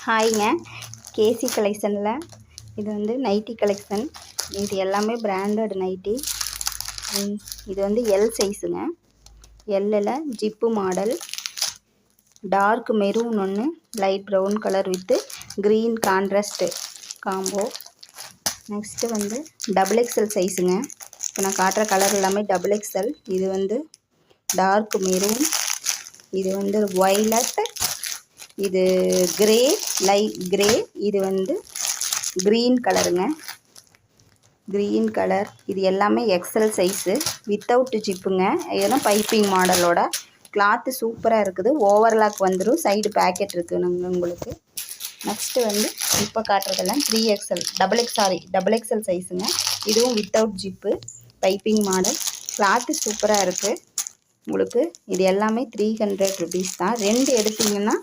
ஹாய்ங்க. கேசி கலெக்ஷனில் இது வந்து நைட்டி கலெக்ஷன். இது எல்லாமே பிராண்டட் நைட்டி. இது வந்து எல் சைஸுங்க. எல்லில் ஜிப்பு மாடல், டார்க் மெரூன் ஒன்று, light brown colour with green contrast combo. Next வந்து டபுள் எக்ஸல் சைஸுங்க. இப்போ நான் காட்டுற கலர் எல்லாமே டபுள் எக்ஸல். இது வந்து டார்க் மெரூன், இது வந்து ஒய்லட், இது கிரே, லைட் கிரே, இது வந்து க்ரீன் கலருங்க. Green colour. இது எல்லாமே எக்ஸல் சைஸு வித்தவுட் ஜிப்புங்க. ஏன்னா பைப்பிங் மாடலோட கிளாத்து சூப்பராக இருக்குது. ஓவர்லாக் வந்துடும். சைடு பேக்கெட் இருக்குது உங்களுக்கு. நெக்ஸ்ட்டு வந்து இப்போ காட்டுறதெல்லாம் 3XL டபுள் எக்ஸல் சைஸுங்க. இதுவும் without zip piping model. Cloth சூப்பராக இருக்குது உங்களுக்கு. இது எல்லாமே 300 ருபீஸ் தான். 2 எடுத்திங்கன்னா